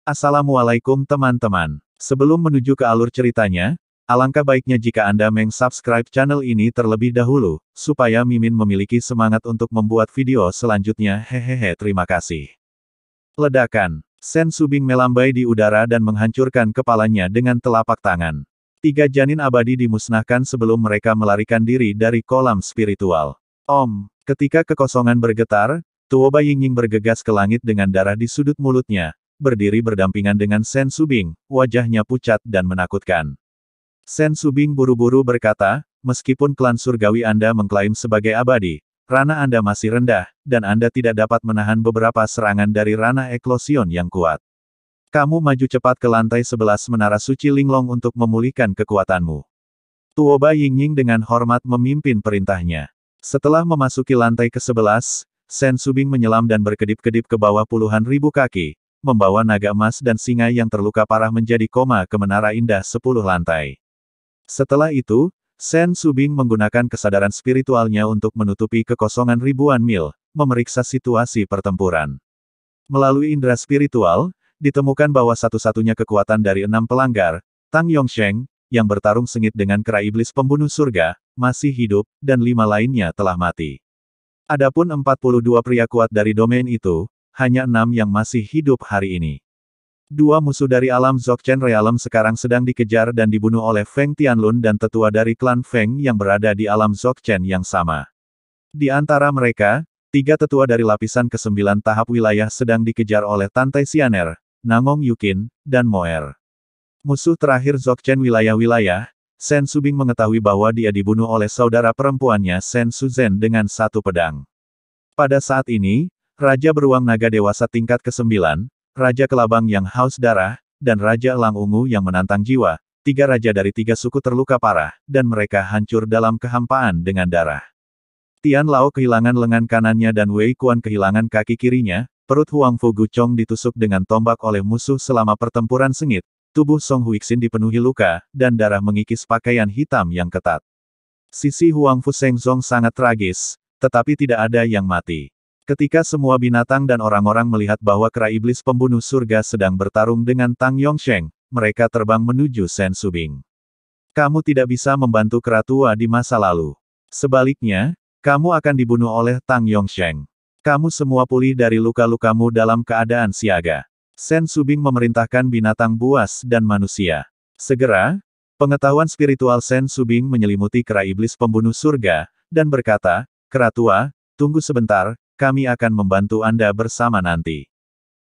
Assalamualaikum teman-teman. Sebelum menuju ke alur ceritanya, alangkah baiknya jika Anda meng-subscribe channel ini terlebih dahulu, supaya Mimin memiliki semangat untuk membuat video selanjutnya. Hehehe, terima kasih. Ledakan. Sen Subing melambai di udara dan menghancurkan kepalanya dengan telapak tangan. 3 janin abadi dimusnahkan sebelum mereka melarikan diri dari kolam spiritual. Om, ketika kekosongan bergetar, Tuoba Yingying bergegas ke langit dengan darah di sudut mulutnya, berdiri berdampingan dengan Sen Subing, wajahnya pucat dan menakutkan. Sen Subing buru-buru berkata, meskipun klan surgawi Anda mengklaim sebagai abadi, ranah Anda masih rendah, dan Anda tidak dapat menahan beberapa serangan dari ranah eklosion yang kuat. Kamu maju cepat ke lantai 11 Menara Suci Linglong untuk memulihkan kekuatanmu. Tuoba Yingying dengan hormat memimpin perintahnya. Setelah memasuki lantai ke-11, Sen Subing menyelam dan berkedip-kedip ke bawah puluhan ribu kaki, membawa naga emas dan singa yang terluka parah menjadi koma ke menara indah 10 lantai. Setelah itu, Sen Subing menggunakan kesadaran spiritualnya untuk menutupi kekosongan ribuan mil, memeriksa situasi pertempuran. Melalui indera spiritual, ditemukan bahwa satu-satunya kekuatan dari 6 pelanggar, Tang Yongsheng, yang bertarung sengit dengan kera iblis pembunuh surga, masih hidup, dan 5 lainnya telah mati. Adapun 42 pria kuat dari domain itu, hanya 6 yang masih hidup hari ini. 2 musuh dari alam Dzogchen Realm sekarang sedang dikejar dan dibunuh oleh Feng Tianlun dan tetua dari klan Feng yang berada di alam Dzogchen yang sama. Di antara mereka, 3 tetua dari lapisan ke-9 tahap wilayah sedang dikejar oleh Tantai Xianer, Nangong Yukin, dan Moer. Musuh terakhir Dzogchen wilayah-wilayah, Sen Subing mengetahui bahwa dia dibunuh oleh saudara perempuannya Sen Suzhen dengan 1 pedang. Pada saat ini, Raja Beruang Naga Dewasa tingkat ke-9, Raja Kelabang yang haus darah, dan Raja Elang Ungu yang menantang jiwa, 3 raja dari 3 suku terluka parah, dan mereka hancur dalam kehampaan dengan darah. Tian Lao kehilangan lengan kanannya dan Wei Kuan kehilangan kaki kirinya, perut Huang Fu Guchong ditusuk dengan tombak oleh musuh selama pertempuran sengit, tubuh Song Huixin dipenuhi luka, dan darah mengikis pakaian hitam yang ketat. Sisi Huang Fu Shengzong sangat tragis, tetapi tidak ada yang mati. Ketika semua binatang dan orang-orang melihat bahwa kera iblis pembunuh surga sedang bertarung dengan Tang Yongsheng, mereka terbang menuju Sen Subing. Kamu tidak bisa membantu kera tua di masa lalu. Sebaliknya, kamu akan dibunuh oleh Tang Yongsheng. Kamu semua pulih dari luka-lukamu dalam keadaan siaga. Sen Subing memerintahkan binatang buas dan manusia. Segera, pengetahuan spiritual Sen Subing menyelimuti kera iblis pembunuh surga, dan berkata, kera tua, tunggu sebentar, kami akan membantu Anda bersama nanti.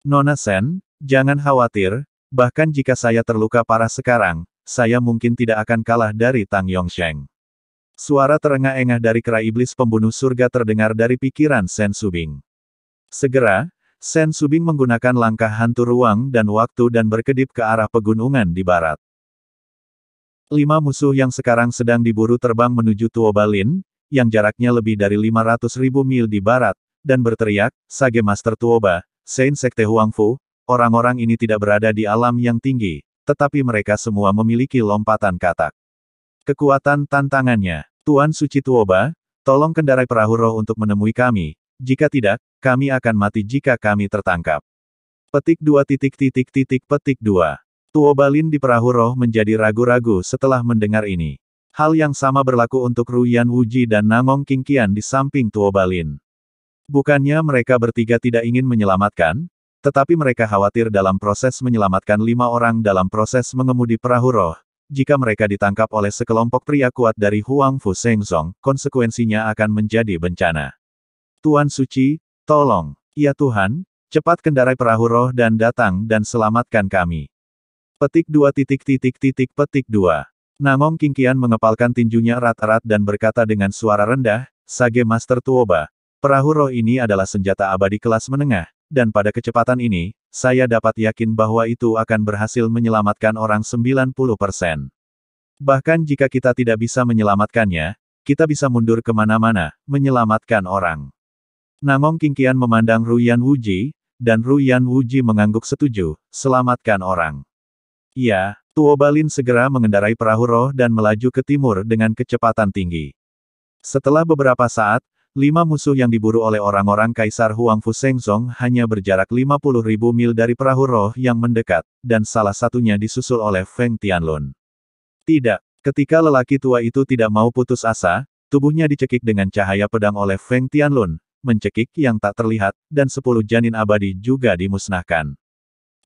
Nona Sen, jangan khawatir, bahkan jika saya terluka parah sekarang, saya mungkin tidak akan kalah dari Tang Yongsheng. Suara terengah-engah dari kera iblis pembunuh surga terdengar dari pikiran Sen Subing. Segera, Sen Subing menggunakan langkah hantu ruang dan waktu dan berkedip ke arah pegunungan di barat. 5 musuh yang sekarang sedang diburu terbang menuju Tuoba Lin, yang jaraknya lebih dari 500.000 mil di barat, dan berteriak, Sage Master Tuoba, Saint Sekte Huang Fu, orang-orang ini tidak berada di alam yang tinggi, tetapi mereka semua memiliki lompatan katak. Kekuatan tantangannya, Tuan Suci Tuoba, tolong kendarai perahu roh untuk menemui kami, jika tidak, kami akan mati jika kami tertangkap. Petik 2. Petik 2. Tuoba Lin di perahu roh menjadi ragu-ragu setelah mendengar ini. Hal yang sama berlaku untuk Ruyan Wuji dan Nangong Qingqian di samping Tuoba Lin. Bukannya mereka bertiga tidak ingin menyelamatkan, tetapi mereka khawatir dalam proses menyelamatkan 5 orang dalam proses mengemudi perahu roh. Jika mereka ditangkap oleh sekelompok pria kuat dari Huang Fu Shengzong, konsekuensinya akan menjadi bencana. Tuan Suci, tolong, ya Tuhan, cepat kendarai perahu roh dan datang dan selamatkan kami. Petik 2. Petik 2. Nangong Qingqian mengepalkan tinjunya erat-erat dan berkata dengan suara rendah, Sage Master Tuoba, perahu roh ini adalah senjata abadi kelas menengah, dan pada kecepatan ini, saya dapat yakin bahwa itu akan berhasil menyelamatkan orang 90%. Bahkan jika kita tidak bisa menyelamatkannya, kita bisa mundur kemana-mana, menyelamatkan orang. Nangong Qingqian memandang Ruyan Wuji, dan Ruyan Wuji mengangguk setuju, selamatkan orang. Ya, Tuoba Lin segera mengendarai perahu roh dan melaju ke timur dengan kecepatan tinggi. Setelah beberapa saat, 5 musuh yang diburu oleh orang-orang Kaisar Huangfu Shengzong hanya berjarak 50.000 mil dari perahu roh yang mendekat, dan salah satunya disusul oleh Feng Tianlun. Tidak, ketika lelaki tua itu tidak mau putus asa, tubuhnya dicekik dengan cahaya pedang oleh Feng Tianlun, mencekik yang tak terlihat, dan 10 janin abadi juga dimusnahkan.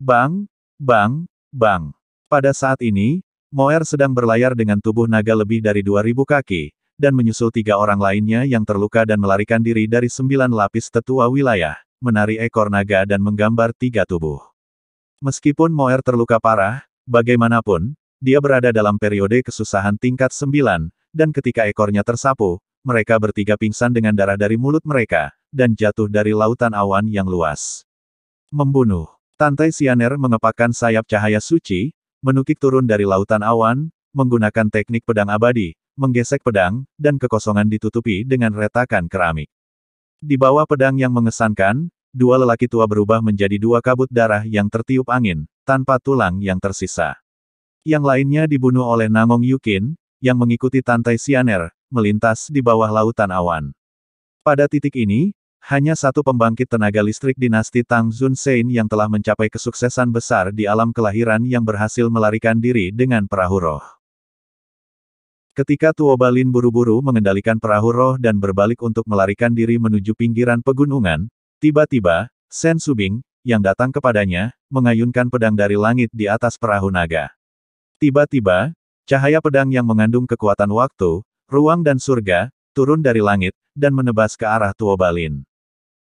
Bang! Bang! Bang! Pada saat ini, Moer sedang berlayar dengan tubuh naga lebih dari 2.000 kaki, dan menyusul 3 orang lainnya yang terluka dan melarikan diri dari 9 lapis tetua wilayah, menari ekor naga dan menggambar 3 tubuh. Meskipun Moer terluka parah, bagaimanapun, dia berada dalam periode kesusahan tingkat 9, dan ketika ekornya tersapu, mereka bertiga pingsan dengan darah dari mulut mereka, dan jatuh dari lautan awan yang luas. Membunuh. Tantai Sianer mengepakkan sayap cahaya suci, menukik turun dari lautan awan, menggunakan teknik pedang abadi, menggesek pedang, dan kekosongan ditutupi dengan retakan keramik. Di bawah pedang yang mengesankan, 2 lelaki tua berubah menjadi 2 kabut darah yang tertiup angin, tanpa tulang yang tersisa. Yang lainnya dibunuh oleh Nangong Yukin, yang mengikuti Tantai Sianer, melintas di bawah lautan awan. Pada titik ini, hanya satu pembangkit tenaga listrik dinasti Tang Zun Sein yang telah mencapai kesuksesan besar di alam kelahiran yang berhasil melarikan diri dengan perahu roh. Ketika Tuo Balin buru-buru mengendalikan perahu roh dan berbalik untuk melarikan diri menuju pinggiran pegunungan, tiba-tiba, Sen Subing, yang datang kepadanya, mengayunkan pedang dari langit di atas perahu naga. Tiba-tiba, cahaya pedang yang mengandung kekuatan waktu, ruang dan surga, turun dari langit, dan menebas ke arah Tuo Balin.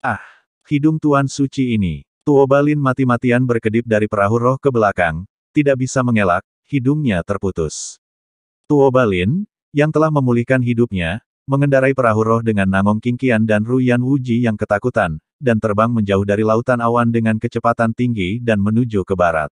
Ah! Hidung Tuan Suci ini! Tuo Balin mati-matian berkedip dari perahu roh ke belakang, tidak bisa mengelak, hidungnya terputus. Tuo Balin, yang telah memulihkan hidupnya, mengendarai perahu roh dengan Nangong Qingqian dan Ruyan Wuji yang ketakutan, dan terbang menjauh dari lautan awan dengan kecepatan tinggi dan menuju ke barat.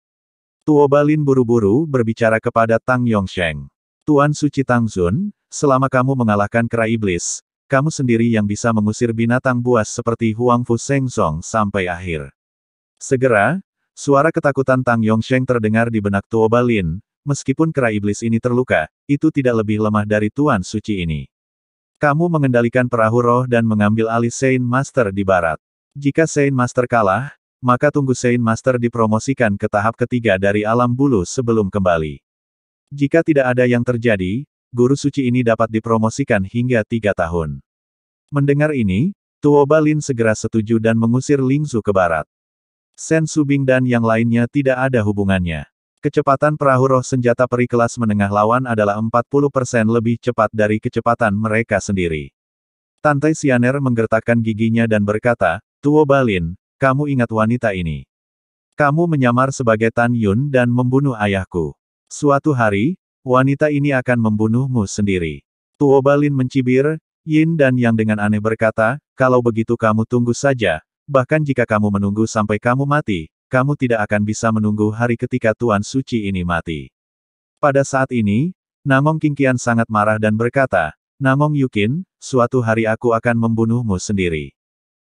Tuo Balin buru-buru berbicara kepada Tang Yongsheng. Tuan Suci Tang Zun, selama kamu mengalahkan kera iblis, kamu sendiri yang bisa mengusir binatang buas seperti Huangfu Shengzong sampai akhir. Segera, suara ketakutan Tang Yongsheng terdengar di benak Tuo Balin. Meskipun kera iblis ini terluka, itu tidak lebih lemah dari Tuan Suci ini. Kamu mengendalikan perahu roh dan mengambil alih Sein Master di barat. Jika Sein Master kalah, maka tunggu Sein Master dipromosikan ke tahap ketiga dari alam bulu sebelum kembali. Jika tidak ada yang terjadi, guru suci ini dapat dipromosikan hingga 3 tahun. Mendengar ini, Tuo Balin segera setuju dan mengusir Lingzu ke barat. Sen Subing dan yang lainnya tidak ada hubungannya. Kecepatan perahu roh senjata peri kelas menengah lawan adalah 40% lebih cepat dari kecepatan mereka sendiri. Tantai Sianer menggertakkan giginya dan berkata, Tuo Balin, kamu ingat wanita ini. Kamu menyamar sebagai Tan Yun dan membunuh ayahku. Suatu hari, wanita ini akan membunuhmu sendiri. Tuo Balin mencibir, Yin dan Yang dengan aneh berkata, kalau begitu kamu tunggu saja, bahkan jika kamu menunggu sampai kamu mati, kamu tidak akan bisa menunggu hari ketika Tuan Suci ini mati. Pada saat ini, Nangong Qingqian sangat marah dan berkata, Nangong Yukin, suatu hari aku akan membunuhmu sendiri.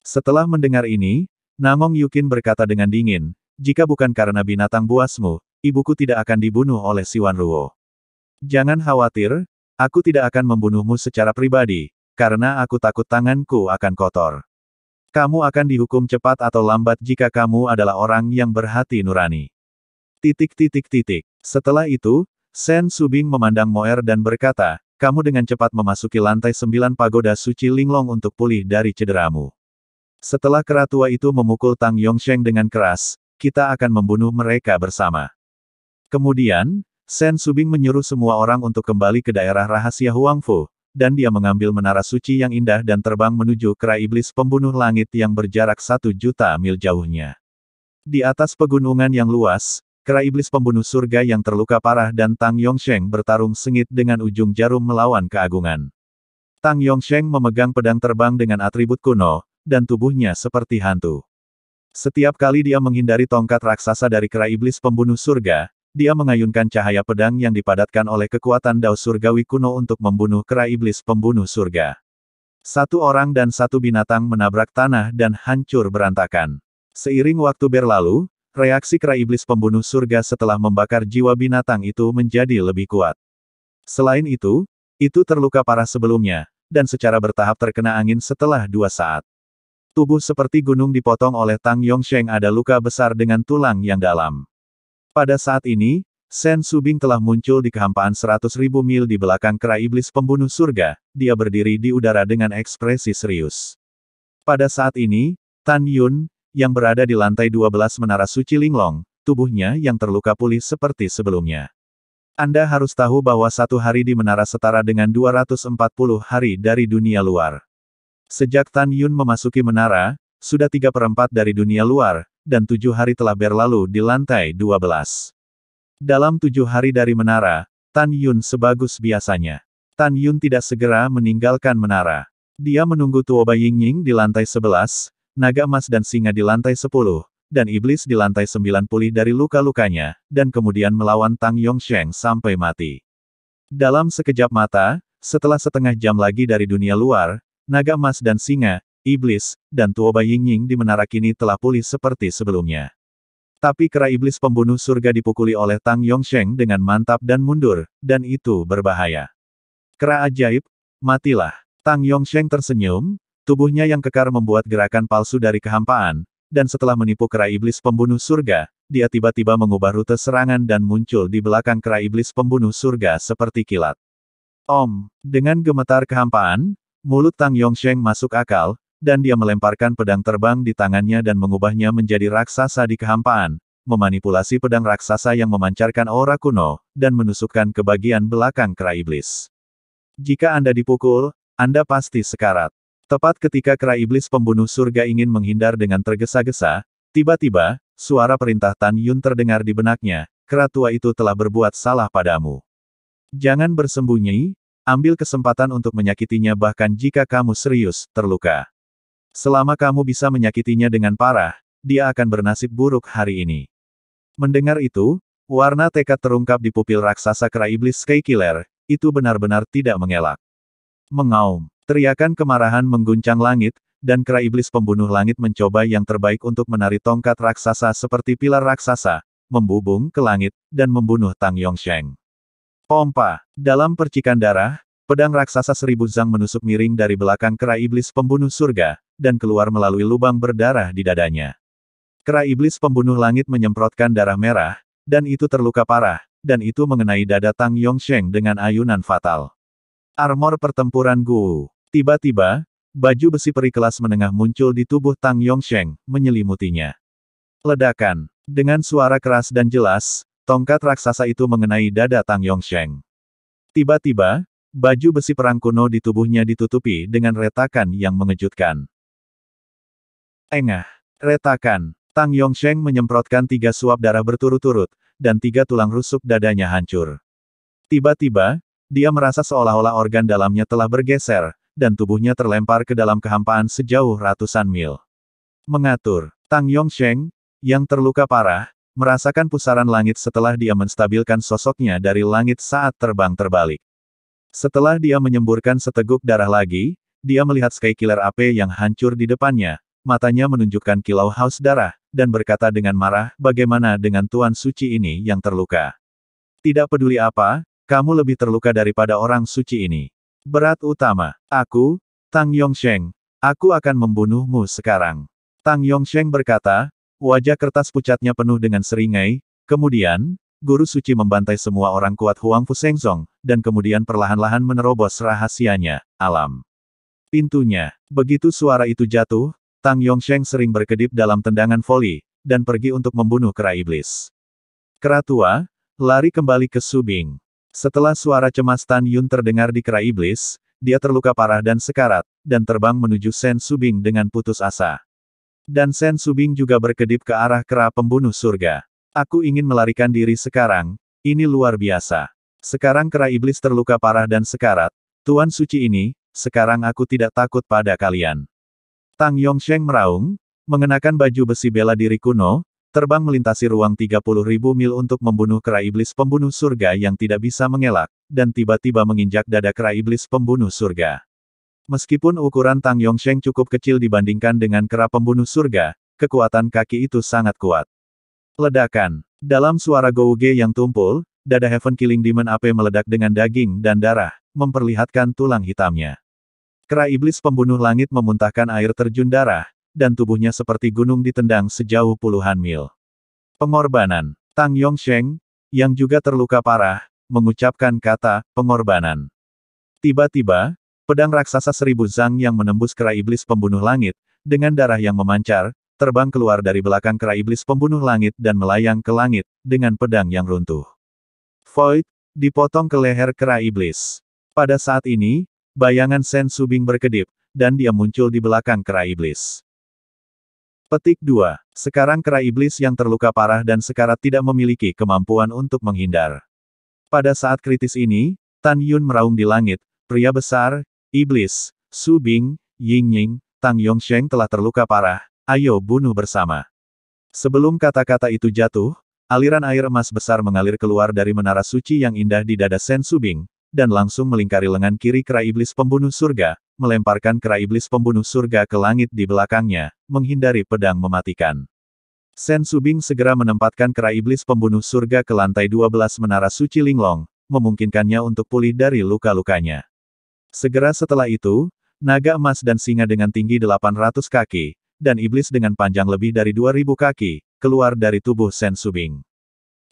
Setelah mendengar ini, Nangong Yukin berkata dengan dingin, jika bukan karena binatang buasmu, ibuku tidak akan dibunuh oleh Siwan Ruo. Jangan khawatir, aku tidak akan membunuhmu secara pribadi, karena aku takut tanganku akan kotor. Kamu akan dihukum cepat atau lambat jika kamu adalah orang yang berhati nurani. Setelah itu, Sen Subing memandang Moer dan berkata, kamu dengan cepat memasuki lantai 9 pagoda suci Linglong untuk pulih dari cederamu. Setelah kera tua itu memukul Tang Yongsheng dengan keras, kita akan membunuh mereka bersama. Kemudian, Sen Subing menyuruh semua orang untuk kembali ke daerah rahasia Huangfu, dan dia mengambil menara suci yang indah dan terbang menuju kera iblis pembunuh langit yang berjarak 1 juta mil jauhnya. Di atas pegunungan yang luas, kera iblis pembunuh surga yang terluka parah dan Tang Yongsheng bertarung sengit dengan ujung jarum melawan keagungan. Tang Yongsheng memegang pedang terbang dengan atribut kuno, dan tubuhnya seperti hantu. Setiap kali dia menghindari tongkat raksasa dari kera iblis pembunuh surga, dia mengayunkan cahaya pedang yang dipadatkan oleh kekuatan Dao Surgawi kuno untuk membunuh kera iblis pembunuh surga. 1 orang dan 1 binatang menabrak tanah dan hancur berantakan. Seiring waktu berlalu, reaksi kera iblis pembunuh surga setelah membakar jiwa binatang itu menjadi lebih kuat. Selain itu terluka parah sebelumnya, dan secara bertahap terkena angin setelah 2 saat. Tubuh seperti gunung dipotong oleh Tang Yongsheng, ada luka besar dengan tulang yang dalam. Pada saat ini, Sen Subing telah muncul di kehampaan 100.000 mil di belakang kera iblis pembunuh surga. Dia berdiri di udara dengan ekspresi serius. Pada saat ini, Tan Yun, yang berada di lantai 12 Menara Suci Linglong, tubuhnya yang terluka pulih seperti sebelumnya. Anda harus tahu bahwa 1 hari di menara setara dengan 240 hari dari dunia luar. Sejak Tan Yun memasuki menara, sudah 3/4 dari dunia luar, dan 7 hari telah berlalu di lantai 12. Dalam 7 hari dari menara, Tan Yun sebagus biasanya. Tan Yun tidak segera meninggalkan menara. Dia menunggu Tuoba Yingying di lantai 11, naga emas dan singa di lantai 10, dan iblis di lantai 9 pulih dari luka-lukanya, dan kemudian melawan Tang Yongsheng sampai mati. Dalam sekejap mata, setelah setengah jam lagi dari dunia luar, naga emas dan singa, iblis, dan Tuoba Yingying di menara kini telah pulih seperti sebelumnya. Tapi kera iblis pembunuh surga dipukuli oleh Tang Yongsheng dengan mantap dan mundur, dan itu berbahaya. Kera ajaib, matilah. Tang Yongsheng tersenyum, tubuhnya yang kekar membuat gerakan palsu dari kehampaan, dan setelah menipu kera iblis pembunuh surga, dia tiba-tiba mengubah rute serangan dan muncul di belakang kera iblis pembunuh surga seperti kilat. Dengan gemetar kehampaan, mulut Tang Yongsheng masuk akal, dan dia melemparkan pedang terbang di tangannya dan mengubahnya menjadi raksasa di kehampaan, memanipulasi pedang raksasa yang memancarkan aura kuno, dan menusukkan ke bagian belakang kera iblis. Jika Anda dipukul, Anda pasti sekarat. Tepat ketika kera iblis pembunuh surga ingin menghindar dengan tergesa-gesa, tiba-tiba, suara perintah Tan Yun terdengar di benaknya, kera tua itu telah berbuat salah padamu. Jangan bersembunyi, ambil kesempatan untuk menyakitinya bahkan jika kamu serius terluka. Selama kamu bisa menyakitinya dengan parah, dia akan bernasib buruk hari ini. Mendengar itu, warna tekad terungkap di pupil raksasa kera iblis Sky Killer, itu benar-benar tidak mengelak. Mengaum, teriakan kemarahan mengguncang langit, dan kera iblis pembunuh langit mencoba yang terbaik untuk menari tongkat raksasa seperti pilar raksasa, membubung ke langit, dan membunuh Tang Yongsheng. Pompa, dalam percikan darah, pedang raksasa 1000 zang menusuk miring dari belakang kera iblis pembunuh surga, dan keluar melalui lubang berdarah di dadanya. Kera iblis pembunuh langit menyemprotkan darah merah, dan itu terluka parah, dan itu mengenai dada Tang Yongsheng dengan ayunan fatal. Armor pertempuran Gu. Tiba-tiba, baju besi peri kelas menengah muncul di tubuh Tang Yongsheng, menyelimutinya. Ledakan. Dengan suara keras dan jelas, tongkat raksasa itu mengenai dada Tang Yongsheng. Tiba-tiba, baju besi perang kuno di tubuhnya ditutupi dengan retakan yang mengejutkan. Engah. Retakan. Tang Yongsheng menyemprotkan 3 suap darah berturut-turut, dan 3 tulang rusuk dadanya hancur. Tiba-tiba, dia merasa seolah-olah organ dalamnya telah bergeser, dan tubuhnya terlempar ke dalam kehampaan sejauh ratusan mil. Mengatur. Tang Yongsheng, yang terluka parah, merasakan pusaran langit setelah dia menstabilkan sosoknya dari langit saat terbang terbalik. Setelah dia menyemburkan seteguk darah lagi, dia melihat Sky Killer AP yang hancur di depannya, matanya menunjukkan kilau haus darah, dan berkata dengan marah, bagaimana dengan Tuan Suci ini yang terluka? Tidak peduli apa, kamu lebih terluka daripada orang suci ini. Berat utama. Aku, Tang Yongsheng, aku akan membunuhmu sekarang. Tang Yongsheng berkata, wajah kertas pucatnya penuh dengan seringai, kemudian, Guru Suci membantai semua orang kuat Huang Fusengzong, dan kemudian perlahan-lahan menerobos rahasianya, alam. Pintunya. Begitu suara itu jatuh, Tang Yongsheng sering berkedip dalam tendangan voli, dan pergi untuk membunuh kera iblis. Kera tua, lari kembali ke Subing. Setelah suara cemas Tan Yun terdengar di kera iblis, dia terluka parah dan sekarat, dan terbang menuju Sen Subing dengan putus asa. Dan Sen Subing juga berkedip ke arah kera pembunuh surga. Aku ingin melarikan diri sekarang, ini luar biasa. Sekarang kera iblis terluka parah dan sekarat, Tuan Suci ini, sekarang aku tidak takut pada kalian. Tang Yongsheng meraung, mengenakan baju besi bela diri kuno, terbang melintasi ruang 30.000 mil untuk membunuh kera iblis pembunuh surga yang tidak bisa mengelak, dan tiba-tiba menginjak dada kera iblis pembunuh surga. Meskipun ukuran Tang Yongsheng cukup kecil dibandingkan dengan kera pembunuh surga, kekuatan kaki itu sangat kuat. Ledakan. Dalam suara Gouge yang tumpul, dada Heaven Killing Demon AP meledak dengan daging dan darah, memperlihatkan tulang hitamnya. Kera iblis pembunuh langit memuntahkan air terjun darah, dan tubuhnya seperti gunung ditendang sejauh puluhan mil. Pengorbanan. Tang Yongsheng, yang juga terluka parah, mengucapkan kata, pengorbanan. Tiba-tiba, pedang raksasa 1000 zang yang menembus kera iblis pembunuh langit, dengan darah yang memancar, terbang keluar dari belakang kera iblis pembunuh langit dan melayang ke langit, dengan pedang yang runtuh. Void, dipotong ke leher kera iblis. Pada saat ini, bayangan Sen Subing berkedip, dan dia muncul di belakang kera iblis. Petik 2. Sekarang kera iblis yang terluka parah dan sekarat tidak memiliki kemampuan untuk menghindar. Pada saat kritis ini, Tan Yun meraung di langit, pria besar, iblis, Subing, Yingying, Tang Yongsheng telah terluka parah, ayo bunuh bersama. Sebelum kata-kata itu jatuh, aliran air emas besar mengalir keluar dari menara suci yang indah di dada Sen Subing, dan langsung melingkari lengan kiri kera iblis pembunuh surga, melemparkan kera iblis pembunuh surga ke langit di belakangnya, menghindari pedang mematikan. Sen Subing segera menempatkan kera iblis pembunuh surga ke lantai 12 menara suci Linglong, memungkinkannya untuk pulih dari luka-lukanya. Segera setelah itu, naga emas dan singa dengan tinggi 800 kaki, dan iblis dengan panjang lebih dari 2000 kaki, keluar dari tubuh Sen Subing.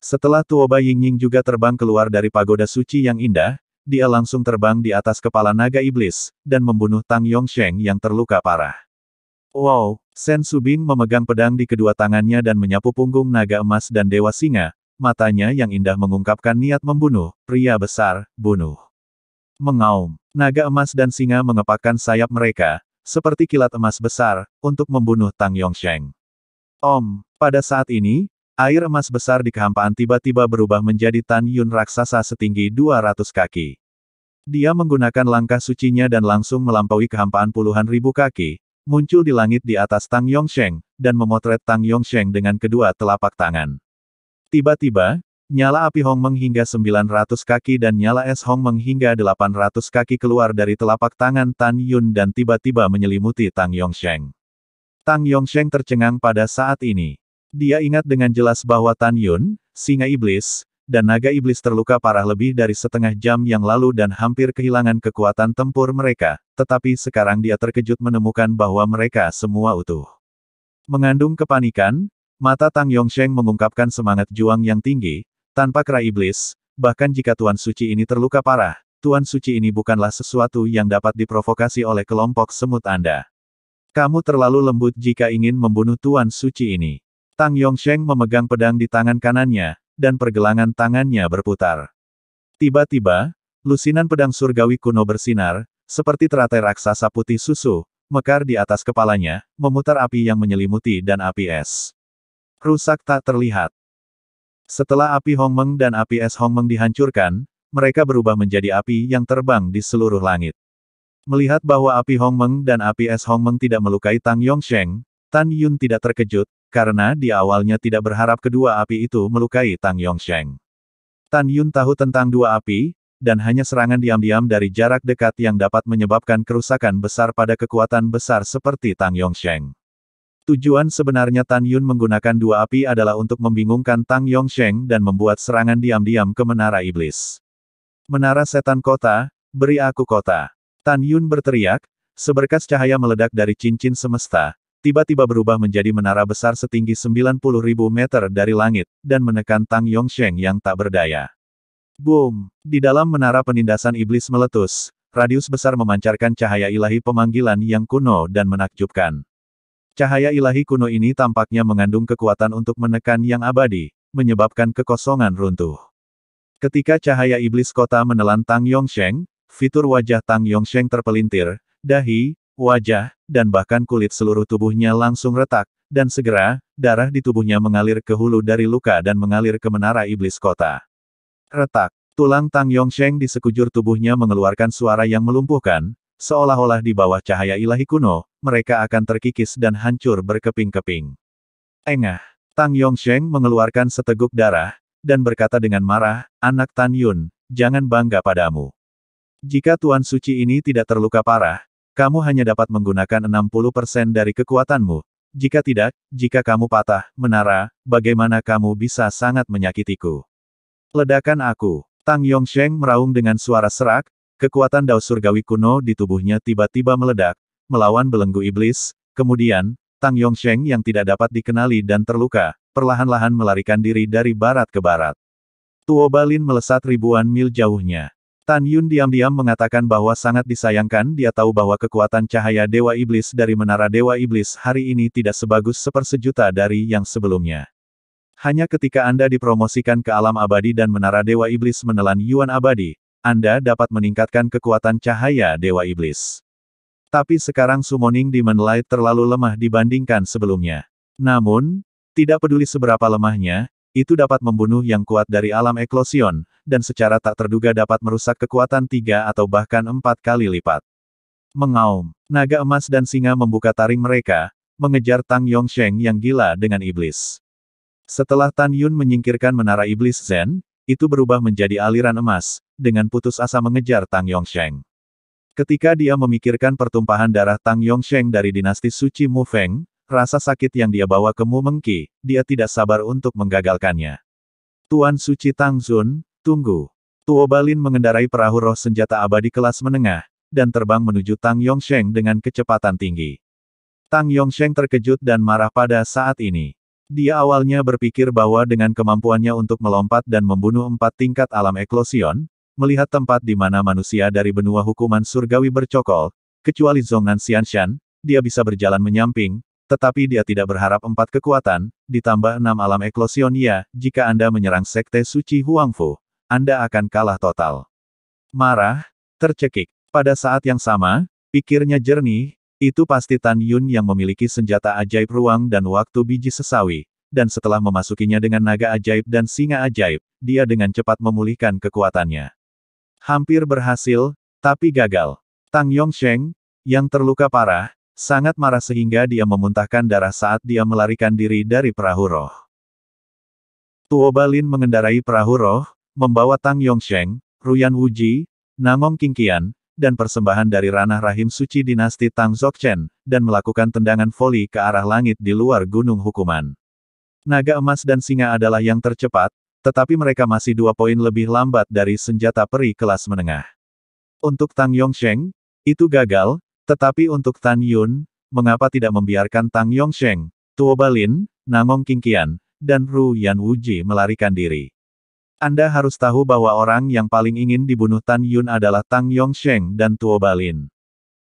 Setelah Tuoba Yingying juga terbang keluar dari pagoda suci yang indah, dia langsung terbang di atas kepala naga iblis, dan membunuh Tang Yongsheng yang terluka parah. Wow! Sen Subing memegang pedang di kedua tangannya dan menyapu punggung naga emas dan dewa singa, matanya yang indah mengungkapkan niat membunuh, pria besar, bunuh. Mengaum. Naga emas dan singa mengepakkan sayap mereka, seperti kilat emas besar, untuk membunuh Tang Yongsheng. Pada saat ini, air emas besar di kehampaan tiba-tiba berubah menjadi Tan Yun raksasa setinggi 200 kaki. Dia menggunakan langkah sucinya dan langsung melampaui kehampaan puluhan ribu kaki, muncul di langit di atas Tang Yongsheng, dan memotret Tang Yongsheng dengan kedua telapak tangan. Tiba-tiba, nyala api Hongmeng hingga 900 kaki dan nyala es Hongmeng hingga 800 kaki keluar dari telapak tangan Tan Yun dan tiba-tiba menyelimuti Tang Yongsheng. Tang Yongsheng tercengang pada saat ini. Dia ingat dengan jelas bahwa Tan Yun, singa iblis, dan naga iblis terluka parah lebih dari setengah jam yang lalu dan hampir kehilangan kekuatan tempur mereka, tetapi sekarang dia terkejut menemukan bahwa mereka semua utuh. Mengandung kepanikan, mata Tang Yongsheng mengungkapkan semangat juang yang tinggi, tanpa kera iblis, bahkan jika Tuan Suci ini terluka parah, Tuan Suci ini bukanlah sesuatu yang dapat diprovokasi oleh kelompok semut Anda. Kamu terlalu lembut jika ingin membunuh Tuan Suci ini. Tang Yongsheng memegang pedang di tangan kanannya, dan pergelangan tangannya berputar. Tiba-tiba, lusinan pedang surgawi kuno bersinar, seperti teratai raksasa putih susu, mekar di atas kepalanya, memutar api yang menyelimuti dan api es. Rusak tak terlihat. Setelah api Hongmeng dan api es Hongmeng dihancurkan, mereka berubah menjadi api yang terbang di seluruh langit. Melihat bahwa api Hongmeng dan api es Hongmeng tidak melukai Tang Yongsheng, Tan Yun tidak terkejut, karena di awalnya tidak berharap kedua api itu melukai Tang Yongsheng. Tan Yun tahu tentang dua api, dan hanya serangan diam-diam dari jarak dekat yang dapat menyebabkan kerusakan besar pada kekuatan besar seperti Tang Yongsheng. Tujuan sebenarnya Tan Yun menggunakan dua api adalah untuk membingungkan Tang Yongsheng dan membuat serangan diam-diam ke Menara Iblis. Menara Setan Kota, beri aku kota. Tan Yun berteriak, seberkas cahaya meledak dari cincin semesta, tiba-tiba berubah menjadi menara besar setinggi 90.000 meter dari langit, dan menekan Tang Yongsheng yang tak berdaya. Boom! Di dalam menara penindasan iblis meletus, radius besar memancarkan cahaya ilahi pemanggilan yang kuno dan menakjubkan. Cahaya ilahi kuno ini tampaknya mengandung kekuatan untuk menekan yang abadi, menyebabkan kekosongan runtuh. Ketika cahaya iblis kota menelan Tang Yongsheng, fitur wajah Tang Yongsheng terpelintir, dahi, wajah, dan bahkan kulit seluruh tubuhnya langsung retak, dan segera, darah di tubuhnya mengalir ke hulu dari luka dan mengalir ke menara iblis kota. Retak. Tulang Tang Yongsheng di sekujur tubuhnya mengeluarkan suara yang melumpuhkan, seolah-olah di bawah cahaya ilahi kuno, mereka akan terkikis dan hancur berkeping-keping. Engah. Tang Yongsheng mengeluarkan seteguk darah, dan berkata dengan marah, anak Tan Yun, jangan bangga padamu. Jika Tuan Suci ini tidak terluka parah, kamu hanya dapat menggunakan 60% dari kekuatanmu. Jika tidak, jika kamu patah, menara, bagaimana kamu bisa sangat menyakitiku? Ledakan aku. Tang Yongsheng meraung dengan suara serak, kekuatan Dao surgawi kuno di tubuhnya tiba-tiba meledak, melawan belenggu iblis. Kemudian, Tang Yongsheng yang tidak dapat dikenali dan terluka, perlahan-lahan melarikan diri dari barat ke barat. Tuo Balin melesat ribuan mil jauhnya. Tan Yun diam-diam mengatakan bahwa sangat disayangkan dia tahu bahwa kekuatan cahaya Dewa Iblis dari Menara Dewa Iblis hari ini tidak sebagus sepersejuta dari yang sebelumnya. Hanya ketika Anda dipromosikan ke alam abadi dan Menara Dewa Iblis menelan Yuan abadi, Anda dapat meningkatkan kekuatan cahaya Dewa Iblis. Tapi sekarang summoning Demon Light terlalu lemah dibandingkan sebelumnya. Namun, tidak peduli seberapa lemahnya, itu dapat membunuh yang kuat dari alam eklosion, dan secara tak terduga dapat merusak kekuatan 3 atau bahkan 4 kali lipat. Mengaum, naga emas dan singa membuka taring mereka, mengejar Tang Yongsheng yang gila dengan iblis. Setelah Tan Yun menyingkirkan menara iblis Zen, itu berubah menjadi aliran emas, dengan putus asa mengejar Tang Yongsheng. Ketika dia memikirkan pertumpahan darah Tang Yongsheng dari dinasti suci Mu Feng, rasa sakit yang dia bawa ke Mu Mengqi, dia tidak sabar untuk menggagalkannya. Tuan Suci Tang Zun, tunggu. Tuo Balin mengendarai perahu roh senjata abadi kelas menengah, dan terbang menuju Tang Yongsheng dengan kecepatan tinggi. Tang Yongsheng terkejut dan marah pada saat ini. Dia awalnya berpikir bahwa dengan kemampuannya untuk melompat dan membunuh 4 tingkat alam eklosion, melihat tempat di mana manusia dari benua hukuman surgawi bercokol, kecuali Zhongnan Xianshan, dia bisa berjalan menyamping, tetapi dia tidak berharap 4 kekuatan, ditambah 6 alam eklosion ya, jika Anda menyerang Sekte Suci Huangfu, Anda akan kalah total. Marah, tercekik. Pada saat yang sama, pikirnya jernih, itu pasti Tan Yun yang memiliki senjata ajaib ruang dan waktu biji sesawi, dan setelah memasukinya dengan naga ajaib dan singa ajaib, dia dengan cepat memulihkan kekuatannya. Hampir berhasil, tapi gagal. Tang Yongsheng, yang terluka parah, sangat marah sehingga dia memuntahkan darah saat dia melarikan diri dari perahu roh. Tuo Balin mengendarai perahu roh, membawa Tang Yongsheng, Ruyan Wuji, Nangong Qingqian, dan persembahan dari ranah rahim suci dinasti Tang Zokchen, dan melakukan tendangan voli ke arah langit di luar gunung hukuman. Naga emas dan singa adalah yang tercepat, tetapi mereka masih 2 poin lebih lambat dari senjata peri kelas menengah. Untuk Tang Yongsheng, itu gagal, tetapi untuk Tan Yun, mengapa tidak membiarkan Tang Yongsheng, Tuo Balin, Nangong Qingqian, dan Ruyan Wuji melarikan diri? Anda harus tahu bahwa orang yang paling ingin dibunuh Tan Yun adalah Tang Yongsheng dan Tuo Balin.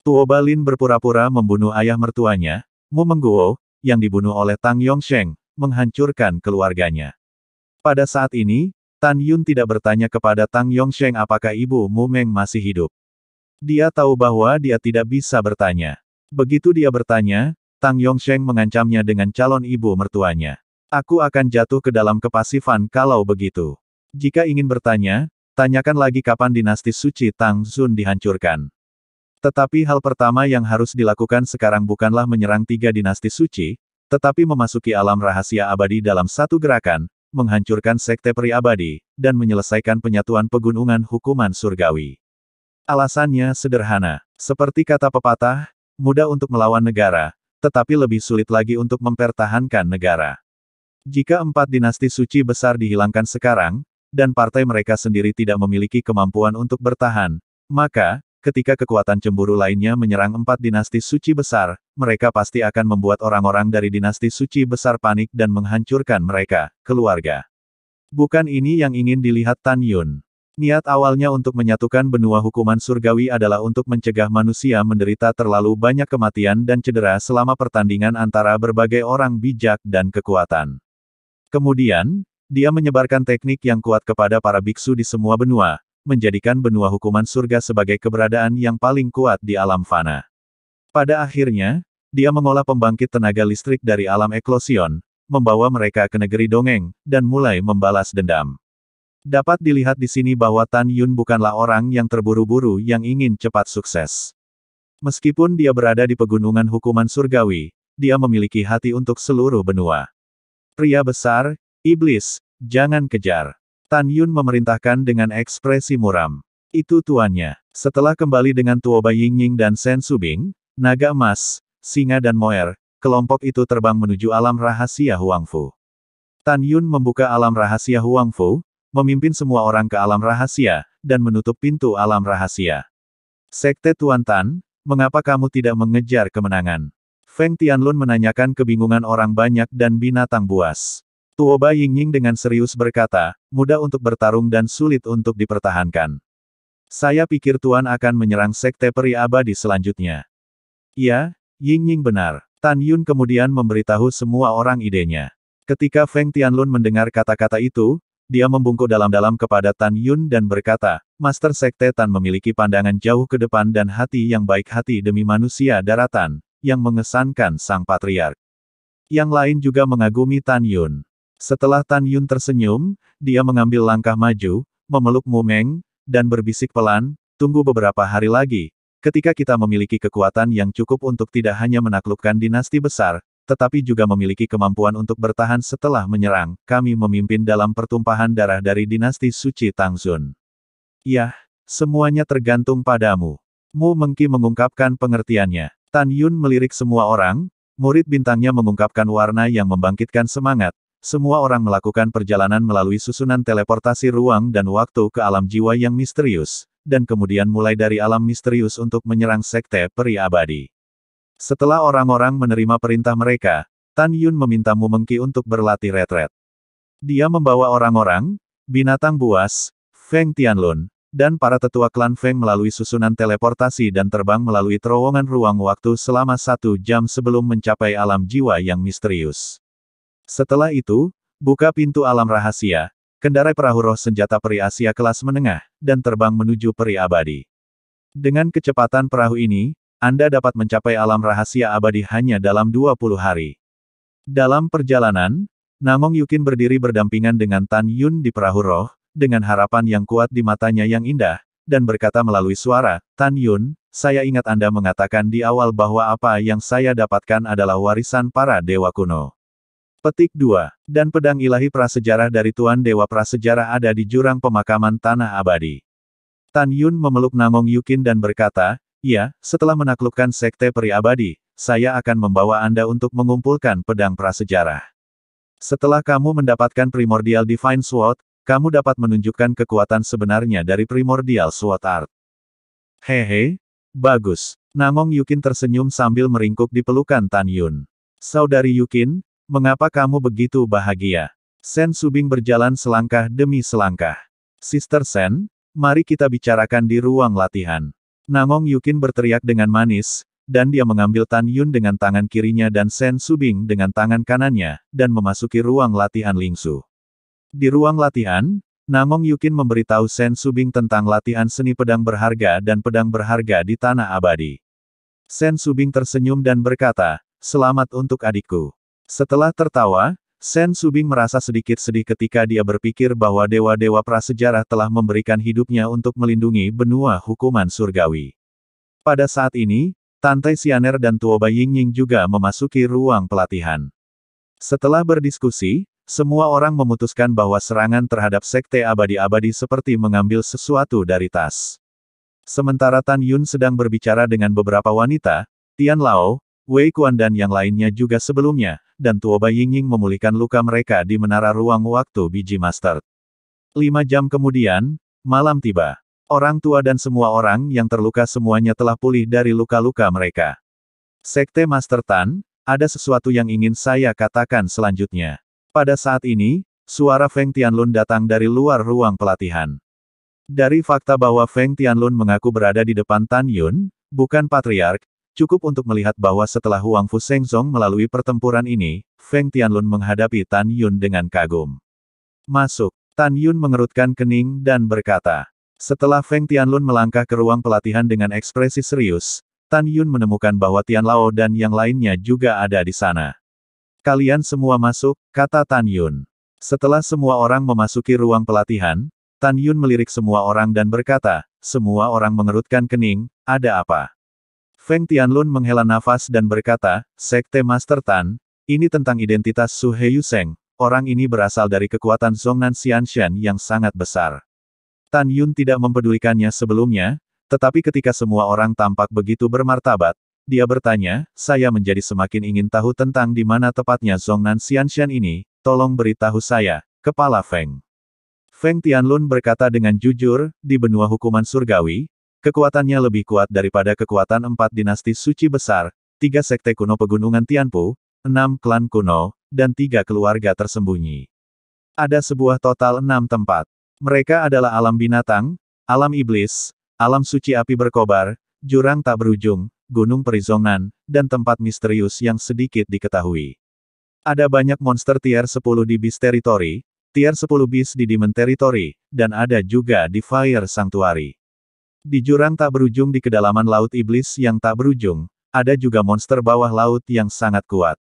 Tuo Balin berpura-pura membunuh ayah mertuanya, Mu Mengguo, yang dibunuh oleh Tang Yongsheng, menghancurkan keluarganya. Pada saat ini, Tan Yun tidak bertanya kepada Tang Yongsheng apakah ibu Mu Meng masih hidup. Dia tahu bahwa dia tidak bisa bertanya. Begitu dia bertanya, Tang Yongsheng mengancamnya dengan calon ibu mertuanya. Aku akan jatuh ke dalam kepasifan kalau begitu. Jika ingin bertanya, tanyakan lagi kapan dinasti suci Tang Zun dihancurkan. Tetapi hal pertama yang harus dilakukan sekarang bukanlah menyerang 3 dinasti suci, tetapi memasuki alam rahasia abadi dalam satu gerakan, menghancurkan sekte peri abadi, dan menyelesaikan penyatuan pegunungan hukuman surgawi. Alasannya sederhana. Seperti kata pepatah, mudah untuk melawan negara, tetapi lebih sulit lagi untuk mempertahankan negara. Jika 4 dinasti suci besar dihilangkan sekarang, dan partai mereka sendiri tidak memiliki kemampuan untuk bertahan, maka, ketika kekuatan cemburu lainnya menyerang 4 dinasti suci besar, mereka pasti akan membuat orang-orang dari dinasti suci besar panik dan menghancurkan mereka, keluarga. Bukan ini yang ingin dilihat Tan Yun. Niat awalnya untuk menyatukan benua hukuman surgawi adalah untuk mencegah manusia menderita terlalu banyak kematian dan cedera selama pertandingan antara berbagai orang bijak dan kekuatan. Kemudian, dia menyebarkan teknik yang kuat kepada para biksu di semua benua, menjadikan benua hukuman surga sebagai keberadaan yang paling kuat di alam fana. Pada akhirnya, dia mengolah pembangkit tenaga listrik dari alam eklosion, membawa mereka ke negeri dongeng, dan mulai membalas dendam. Dapat dilihat di sini bahwa Tan Yun bukanlah orang yang terburu-buru yang ingin cepat sukses. Meskipun dia berada di pegunungan hukuman surgawi, dia memiliki hati untuk seluruh benua. Pria besar, iblis, jangan kejar. Tan Yun memerintahkan dengan ekspresi muram. Itu tuannya. Setelah kembali dengan Tuo Bai Yingying dan Sen Subing, naga emas, singa dan moer, kelompok itu terbang menuju alam rahasia Huangfu. Tan Yun membuka alam rahasia Huangfu, memimpin semua orang ke alam rahasia, dan menutup pintu alam rahasia. Sekte Tuan Tan, mengapa kamu tidak mengejar kemenangan? Feng Tianlun menanyakan kebingungan orang banyak dan binatang buas. Tuoba Yingying dengan serius berkata, mudah untuk bertarung dan sulit untuk dipertahankan. Saya pikir Tuan akan menyerang Sekte Peri Abadi selanjutnya. Iya, Yingying benar. Tan Yun kemudian memberitahu semua orang idenya. Ketika Feng Tianlun mendengar kata-kata itu, dia membungkuk dalam-dalam kepada Tan Yun dan berkata, Master Sekte Tan memiliki pandangan jauh ke depan dan hati yang baik hati demi manusia daratan, yang mengesankan sang patriark. Yang lain juga mengagumi Tan Yun. Setelah Tan Yun tersenyum, dia mengambil langkah maju, memeluk Mu Meng, dan berbisik pelan, tunggu beberapa hari lagi. Ketika kita memiliki kekuatan yang cukup untuk tidak hanya menaklukkan dinasti besar, tetapi juga memiliki kemampuan untuk bertahan setelah menyerang, kami memimpin dalam pertumpahan darah dari dinasti suci Tangzun. Yah, semuanya tergantung padamu. Mu Mengki mengungkapkan pengertiannya. Tan Yun melirik semua orang, murid bintangnya mengungkapkan warna yang membangkitkan semangat. Semua orang melakukan perjalanan melalui susunan teleportasi ruang dan waktu ke alam jiwa yang misterius, dan kemudian mulai dari alam misterius untuk menyerang Sekte Peri Abadi. Setelah orang-orang menerima perintah mereka, Tan Yun meminta Mu Mengki untuk berlatih retret. Dia membawa orang-orang, binatang buas, Feng Tianlun, dan para tetua klan Feng melalui susunan teleportasi dan terbang melalui terowongan ruang waktu selama 1 jam sebelum mencapai alam jiwa yang misterius. Setelah itu, buka pintu alam rahasia, kendarai perahu roh senjata peri Asia kelas menengah, dan terbang menuju peri abadi. Dengan kecepatan perahu ini, Anda dapat mencapai alam rahasia abadi hanya dalam 20 hari. Dalam perjalanan, Namong Yukin berdiri berdampingan dengan Tan Yun di perahu roh, dengan harapan yang kuat di matanya yang indah, dan berkata melalui suara, Tan Yun, saya ingat Anda mengatakan di awal bahwa apa yang saya dapatkan adalah warisan para dewa kuno. Petik 2. Dan pedang ilahi prasejarah dari Tuan Dewa Prasejarah ada di jurang pemakaman Tanah Abadi. Tan Yun memeluk Namong Yukin dan berkata, ya, setelah menaklukkan Sekte Peri Abadi, saya akan membawa Anda untuk mengumpulkan pedang prasejarah. Setelah kamu mendapatkan Primordial Divine Sword, kamu dapat menunjukkan kekuatan sebenarnya dari Primordial Sword Art. Hehe, bagus. Namong Yukin tersenyum sambil meringkuk di pelukan Tan Yun. Saudari Yukin, mengapa kamu begitu bahagia? Sen Subing berjalan selangkah demi selangkah. Sister Sen, mari kita bicarakan di ruang latihan. Namong Yukin berteriak dengan manis, dan dia mengambil Tan Yun dengan tangan kirinya dan Sen Subing dengan tangan kanannya, dan memasuki ruang latihan Lingsu. Di ruang latihan, Namong Yukin memberitahu Sen Subing tentang latihan seni pedang berharga dan pedang berharga di Tanah Abadi. Sen Subing tersenyum dan berkata, selamat untuk adikku. Setelah tertawa, Sen Subing merasa sedikit sedih ketika dia berpikir bahwa dewa-dewa prasejarah telah memberikan hidupnya untuk melindungi benua hukuman surgawi. Pada saat ini, Tante Xianer dan Tuoba Yingying juga memasuki ruang pelatihan. Setelah berdiskusi, semua orang memutuskan bahwa serangan terhadap Sekte Abadi-Abadi seperti mengambil sesuatu dari tas. Sementara Tan Yun sedang berbicara dengan beberapa wanita, Tian Lao, Wei Kuan dan yang lainnya juga sebelumnya, dan Tuoba Yingying memulihkan luka mereka di menara ruang waktu biji master. 5 jam kemudian, malam tiba. Orang tua dan semua orang yang terluka semuanya telah pulih dari luka-luka mereka. Sekte Master Tan, ada sesuatu yang ingin saya katakan selanjutnya. Pada saat ini, suara Feng Tianlun datang dari luar ruang pelatihan. Dari fakta bahwa Feng Tianlun mengaku berada di depan Tan Yun, bukan patriark, cukup untuk melihat bahwa setelah Huang Fu Shengzong melalui pertempuran ini, Feng Tianlun menghadapi Tan Yun dengan kagum. Masuk. Tan Yun mengerutkan kening dan berkata. Setelah Feng Tianlun melangkah ke ruang pelatihan dengan ekspresi serius, Tan Yun menemukan bahwa Tian Lao dan yang lainnya juga ada di sana. Kalian semua masuk, kata Tan Yun. Setelah semua orang memasuki ruang pelatihan, Tan Yun melirik semua orang dan berkata, semua orang mengerutkan kening, ada apa? Feng Tianlun menghela nafas dan berkata, Sekte Master Tan, ini tentang identitas Su Heiyuseng, orang ini berasal dari kekuatan Zhongnan Xianshan yang sangat besar. Tan Yun tidak mempedulikannya sebelumnya, tetapi ketika semua orang tampak begitu bermartabat, dia bertanya, saya menjadi semakin ingin tahu tentang di mana tepatnya Zhongnan Xianshan ini, tolong beritahu saya, Kepala Feng. Feng Tianlun berkata dengan jujur, di benua hukuman surgawi, kekuatannya lebih kuat daripada kekuatan 4 dinasti suci besar, 3 sekte kuno pegunungan Tianpu, 6 klan kuno, dan 3 keluarga tersembunyi. Ada sebuah total 6 tempat. Mereka adalah alam binatang, alam iblis, alam suci api berkobar, jurang tak berujung, gunung perizongan, dan tempat misterius yang sedikit diketahui. Ada banyak monster tier 10 di Beast Territory, tier 10 Beast di Demon Territory, dan ada juga di Fire Sanctuary. Di jurang tak berujung di kedalaman laut iblis yang tak berujung, ada juga monster bawah laut yang sangat kuat.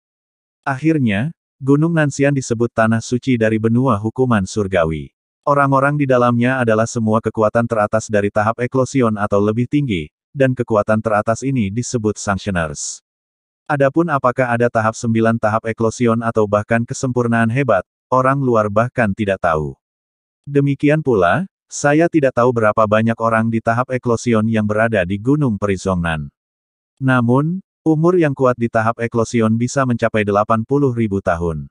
Akhirnya, Gunung Nanxian disebut tanah suci dari benua hukuman surgawi. Orang-orang di dalamnya adalah semua kekuatan teratas dari tahap eklosion atau lebih tinggi, dan kekuatan teratas ini disebut Sanctioners. Adapun apakah ada tahap 9 tahap eklosion atau bahkan kesempurnaan hebat, orang luar bahkan tidak tahu. Demikian pula, saya tidak tahu berapa banyak orang di tahap eklosion yang berada di Gunung Perizongan. Namun, umur yang kuat di tahap eklosion bisa mencapai 80.000 tahun.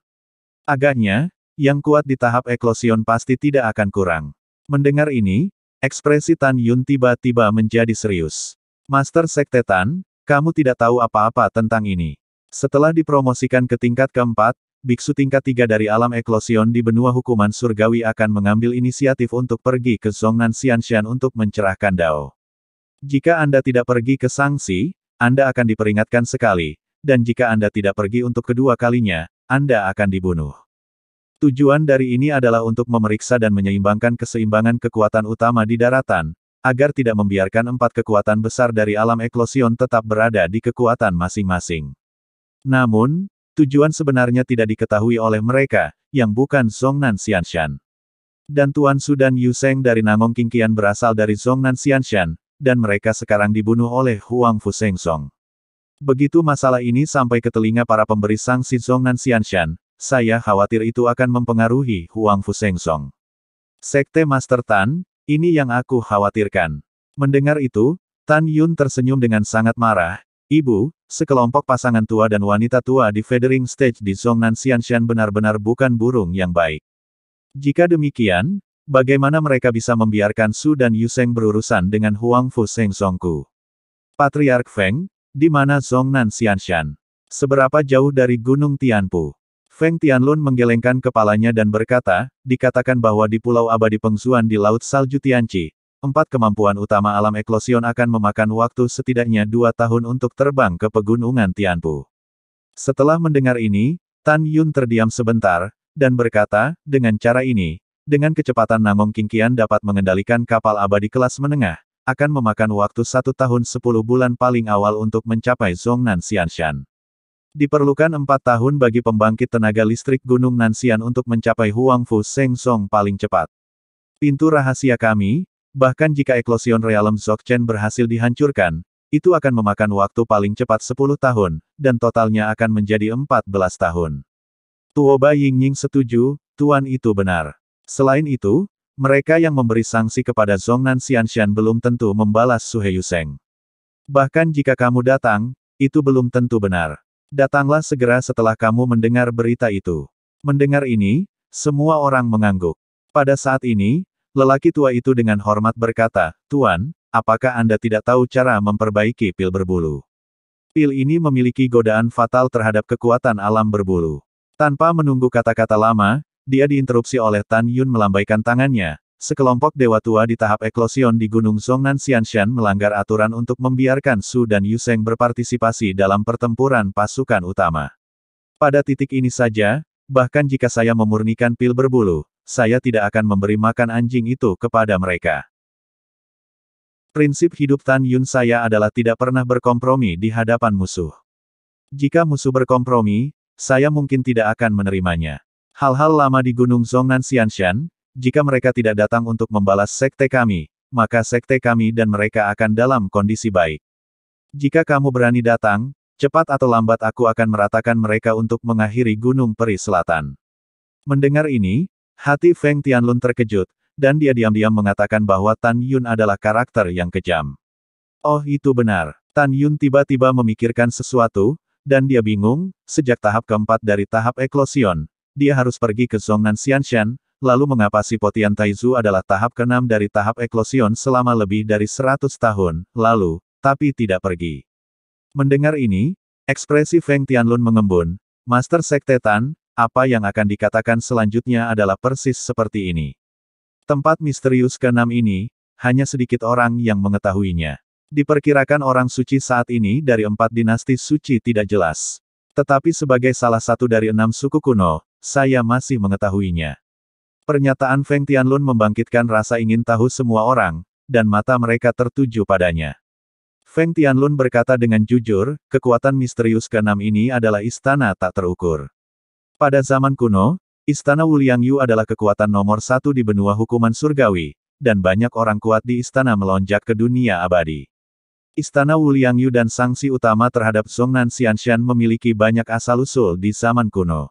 Agaknya, yang kuat di tahap eklosion pasti tidak akan kurang. Mendengar ini, ekspresi Tan Yun tiba-tiba menjadi serius. Master Sekte Tan, kamu tidak tahu apa-apa tentang ini. Setelah dipromosikan ke tingkat keempat, biksu tingkat 3 dari alam eklosion di benua hukuman surgawi akan mengambil inisiatif untuk pergi ke Zhongnan Xianshan untuk mencerahkan Dao. Jika Anda tidak pergi ke Sangxi, Anda akan diperingatkan sekali, dan jika Anda tidak pergi untuk kedua kalinya, Anda akan dibunuh. Tujuan dari ini adalah untuk memeriksa dan menyeimbangkan keseimbangan kekuatan utama di daratan, agar tidak membiarkan 4 kekuatan besar dari alam eklosion tetap berada di kekuatan masing-masing. Namun, tujuan sebenarnya tidak diketahui oleh mereka, yang bukan Zhongnan Xianshan. Dan Tuan Su dan Yu Sheng dari Nangong Qingqian berasal dari Zhongnan Xianshan, dan mereka sekarang dibunuh oleh Huang Fu Shengsong. Begitu masalah ini sampai ke telinga para pemberi sanksi Zhongnan Xianshan, saya khawatir itu akan mempengaruhi Huang Fu Shengsong. Sekte Master Tan, ini yang aku khawatirkan. Mendengar itu, Tan Yun tersenyum dengan sangat marah. Ibu, sekelompok pasangan tua dan wanita tua di Feathering Stage di Zhongnan Xianshan benar-benar bukan burung yang baik. Jika demikian, bagaimana mereka bisa membiarkan Su dan Yu Sheng berurusan dengan Huang Fu Shengsongku? Patriark Feng, di mana Zhongnan Xianshan? Seberapa jauh dari Gunung Tianpu? Feng Tianlun menggelengkan kepalanya dan berkata, dikatakan bahwa di Pulau Abadi Pengzuan di Laut Salju Tianqi, 4 kemampuan utama alam eklosion akan memakan waktu setidaknya 2 tahun untuk terbang ke pegunungan Tianpu. Setelah mendengar ini, Tan Yun terdiam sebentar, dan berkata, dengan cara ini, dengan kecepatan Nangong Qingqian dapat mengendalikan kapal abadi kelas menengah, akan memakan waktu 1 tahun 10 bulan paling awal untuk mencapai Zhongnan Xianshan. Diperlukan 4 tahun bagi pembangkit tenaga listrik Gunung Nanxian untuk mencapai Huang Fu Shengsong paling cepat. Pintu rahasia kami, bahkan jika eklosion Realm Dzogchen berhasil dihancurkan, itu akan memakan waktu paling cepat 10 tahun, dan totalnya akan menjadi 14 tahun. Tuoba Yingying setuju, Tuan itu benar. Selain itu, mereka yang memberi sanksi kepada Zhongnan Xianshan belum tentu membalas Su Heiyusheng. Bahkan jika kamu datang, itu belum tentu benar. Datanglah segera setelah kamu mendengar berita itu. Mendengar ini, semua orang mengangguk. Pada saat ini, lelaki tua itu dengan hormat berkata, Tuan, apakah Anda tidak tahu cara memperbaiki pil berbulu? Pil ini memiliki godaan fatal terhadap kekuatan alam berbulu. Tanpa menunggu kata-kata lama, dia diinterupsi oleh Tan Yun melambaikan tangannya. Sekelompok dewa tua di tahap eklosion di Gunung Zhongnan Xianshan melanggar aturan untuk membiarkan Su dan Yu Sheng berpartisipasi dalam pertempuran pasukan utama. Pada titik ini saja, bahkan jika saya memurnikan pil berbulu, saya tidak akan memberi makan anjing itu kepada mereka. Prinsip hidup Tan Yun saya adalah tidak pernah berkompromi di hadapan musuh. Jika musuh berkompromi, saya mungkin tidak akan menerimanya. Hal-hal lama di Gunung Zhongnan Xianshan, jika mereka tidak datang untuk membalas sekte kami, maka sekte kami dan mereka akan dalam kondisi baik. Jika kamu berani datang, cepat atau lambat aku akan meratakan mereka untuk mengakhiri Gunung Peri Selatan. Mendengar ini, hati Feng Tianlun terkejut, dan dia diam-diam mengatakan bahwa Tan Yun adalah karakter yang kejam. Oh itu benar. Tan Yun tiba-tiba memikirkan sesuatu, dan dia bingung, sejak tahap keempat dari tahap eklosion, dia harus pergi ke Zhongnan Xianshan, lalu mengapa Sipotian Taizu adalah tahap ke-6 dari tahap eklosion selama lebih dari 100 tahun, lalu, tapi tidak pergi. Mendengar ini, ekspresi Feng Tianlun mengembun. Master Sekte Tan, apa yang akan dikatakan selanjutnya adalah persis seperti ini. Tempat misterius ke-6 ini, hanya sedikit orang yang mengetahuinya. Diperkirakan orang suci saat ini dari 4 dinasti suci tidak jelas. Tetapi sebagai salah satu dari 6 suku kuno, saya masih mengetahuinya. Pernyataan Feng Tianlun membangkitkan rasa ingin tahu semua orang, dan mata mereka tertuju padanya. Feng Tianlun berkata dengan jujur, kekuatan misterius ke-6 ini adalah istana tak terukur. Pada zaman kuno, Istana Wuliangyu adalah kekuatan nomor 1 di benua hukuman surgawi, dan banyak orang kuat di istana melonjak ke dunia abadi. Istana Wuliangyu dan sanksi utama terhadap Zhongnan Xianshan memiliki banyak asal-usul di zaman kuno.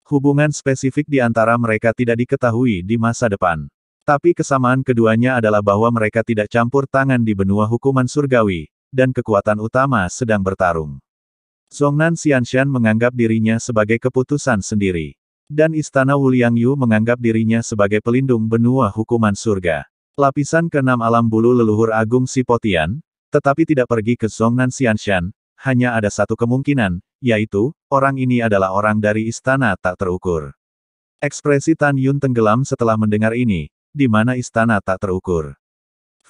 Hubungan spesifik di antara mereka tidak diketahui di masa depan. Tapi kesamaan keduanya adalah bahwa mereka tidak campur tangan di benua hukuman surgawi, dan kekuatan utama sedang bertarung. Zhongnan Xianshan menganggap dirinya sebagai keputusan sendiri. Dan Istana Wuliangyu menganggap dirinya sebagai pelindung benua hukuman surga. Lapisan ke-6 alam bulu leluhur agung Sipotian, tetapi tidak pergi ke Zhongnan Xianshan, hanya ada satu kemungkinan, yaitu, orang ini adalah orang dari istana tak terukur. Ekspresi Tan Yun tenggelam setelah mendengar ini, di mana istana tak terukur.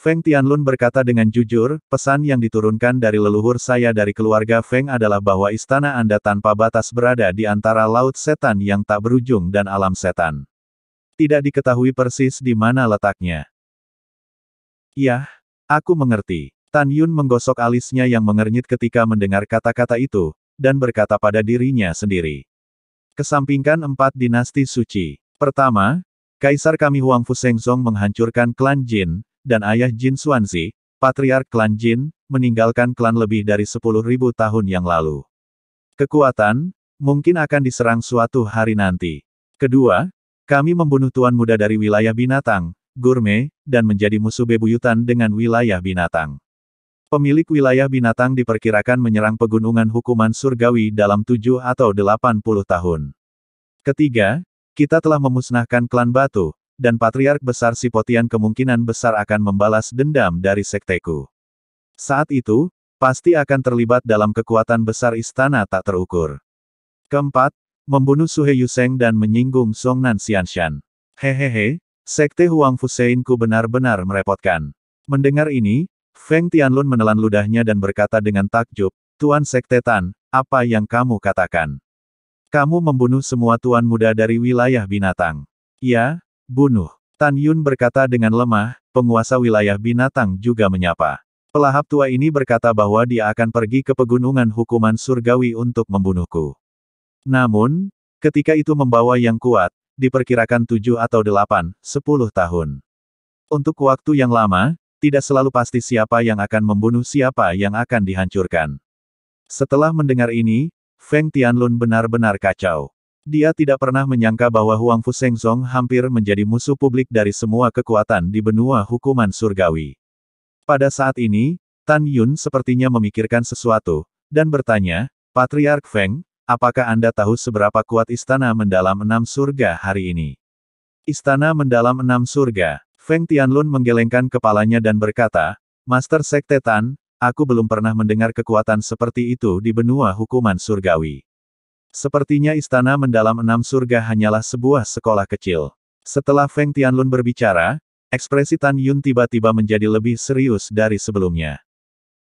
Feng Tianlun berkata dengan jujur, pesan yang diturunkan dari leluhur saya dari keluarga Feng adalah bahwa istana Anda tanpa batas berada di antara laut setan yang tak berujung dan alam setan. Tidak diketahui persis di mana letaknya. Yah, aku mengerti. Tan Yun menggosok alisnya yang mengernyit ketika mendengar kata-kata itu, dan berkata pada dirinya sendiri. Kesampingkan 4 dinasti suci. Pertama, Kaisar kami Huang Fusengzong menghancurkan klan Jin, dan ayah Jin Xuanzi, patriark klan Jin, meninggalkan klan lebih dari 10.000 tahun yang lalu. Kekuatan, mungkin akan diserang suatu hari nanti. Kedua, kami membunuh tuan muda dari wilayah binatang, Gurme, dan menjadi musuh bebuyutan dengan wilayah binatang. Pemilik wilayah binatang diperkirakan menyerang pegunungan hukuman surgawi dalam 7 atau 80 tahun. Ketiga, kita telah memusnahkan klan batu, dan Patriark Besar Sipotian kemungkinan besar akan membalas dendam dari sekteku. Saat itu, pasti akan terlibat dalam kekuatan besar istana tak terukur. Keempat, membunuh Suhe Yuseng dan menyinggung Zhongnan Xianshan. Hehehe, sekte Huang Fuseinku benar-benar merepotkan. Mendengar ini, Feng Tianlun menelan ludahnya dan berkata dengan takjub, Tuan Sekte Tan, apa yang kamu katakan? Kamu membunuh semua tuan muda dari wilayah binatang. Ya, bunuh. Tan Yun berkata dengan lemah, penguasa wilayah binatang juga menyapa. Pelahap tua ini berkata bahwa dia akan pergi ke pegunungan hukuman surgawi untuk membunuhku. Namun, ketika itu membawa yang kuat, diperkirakan 7 atau 8, 10 tahun. Untuk waktu yang lama, tidak selalu pasti siapa yang akan membunuh siapa yang akan dihancurkan. Setelah mendengar ini, Feng Tianlun benar-benar kacau. Dia tidak pernah menyangka bahwa Huang Fusengzong hampir menjadi musuh publik dari semua kekuatan di benua hukuman surgawi. Pada saat ini, Tan Yun sepertinya memikirkan sesuatu, dan bertanya, Patriark Feng, apakah Anda tahu seberapa kuat istana mendalam 6 surga hari ini? Istana mendalam 6 surga. Feng Tianlun menggelengkan kepalanya dan berkata, Master Sekte Tan, aku belum pernah mendengar kekuatan seperti itu di benua hukuman surgawi. Sepertinya istana mendalam 6 surga hanyalah sebuah sekolah kecil. Setelah Feng Tianlun berbicara, ekspresi Tan Yun tiba-tiba menjadi lebih serius dari sebelumnya.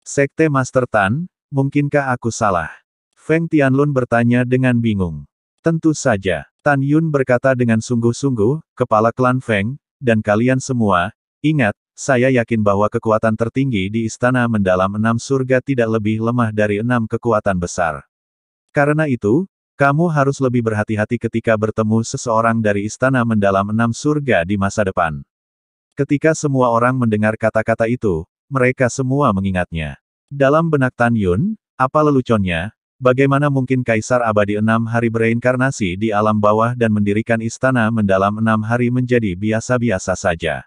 Sekte Master Tan, mungkinkah aku salah? Feng Tianlun bertanya dengan bingung. Tentu saja, Tan Yun berkata dengan sungguh-sungguh, kepala klan Feng, dan kalian semua, ingat, saya yakin bahwa kekuatan tertinggi di istana mendalam 6 surga tidak lebih lemah dari 6 kekuatan besar. Karena itu, kamu harus lebih berhati-hati ketika bertemu seseorang dari istana mendalam 6 surga di masa depan. Ketika semua orang mendengar kata-kata itu, mereka semua mengingatnya. Dalam benak Tan Yun, apa leluconnya, bagaimana mungkin Kaisar Abadi 6 hari bereinkarnasi di alam bawah dan mendirikan istana mendalam 6 hari menjadi biasa-biasa saja.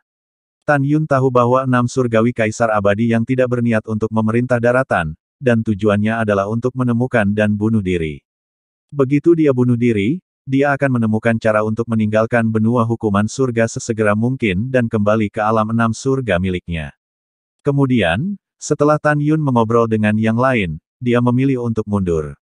Tan Yun tahu bahwa 6 surgawi Kaisar Abadi yang tidak berniat untuk memerintah daratan, dan tujuannya adalah untuk menemukan dan bunuh diri. Begitu dia bunuh diri, dia akan menemukan cara untuk meninggalkan benua hukuman surga sesegera mungkin dan kembali ke alam 6 surga miliknya. Kemudian, setelah Tan Yun mengobrol dengan yang lain, dia memilih untuk mundur.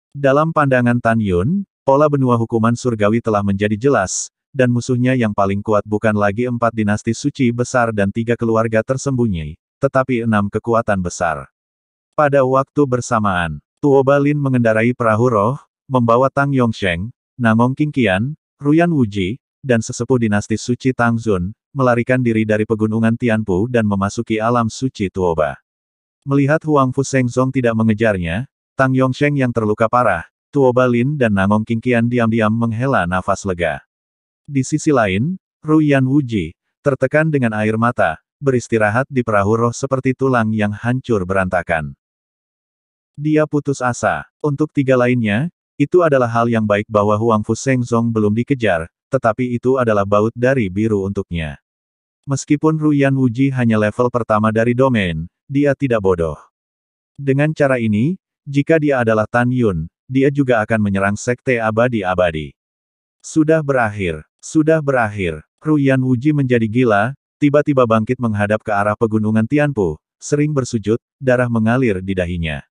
Dalam pandangan Tan Yun, pola benua hukuman surgawi telah menjadi jelas, dan musuhnya yang paling kuat bukan lagi 4 dinasti suci besar dan 3 keluarga tersembunyi, tetapi 6 kekuatan besar. Pada waktu bersamaan, Tuo Balin mengendarai perahu roh, membawa Tang Yongsheng, Nangong Qingqian, Ruyan Wuji, dan sesepuh dinasti suci Tang Zun, melarikan diri dari pegunungan Tianpu dan memasuki alam suci Tuoba. Melihat Huang Fu Shengzong tidak mengejarnya, Tang Yongsheng yang terluka parah, Tuo Balin dan Nangong Qingqian diam-diam menghela nafas lega. Di sisi lain, Ruyan Wuji, tertekan dengan air mata, beristirahat di perahu roh seperti tulang yang hancur berantakan. Dia putus asa. Untuk 3 lainnya, itu adalah hal yang baik bahwa Huang Fu Shengzong belum dikejar, tetapi itu adalah baut dari biru untuknya. Meskipun Ruyan Wuji hanya level pertama dari domain, dia tidak bodoh. Dengan cara ini, jika dia adalah Tan Yun, dia juga akan menyerang Sekte Abadi-Abadi. Sudah berakhir. Sudah berakhir. Ruyan Wuji menjadi gila, tiba-tiba bangkit menghadap ke arah pegunungan Tianpu, sering bersujud, darah mengalir di dahinya.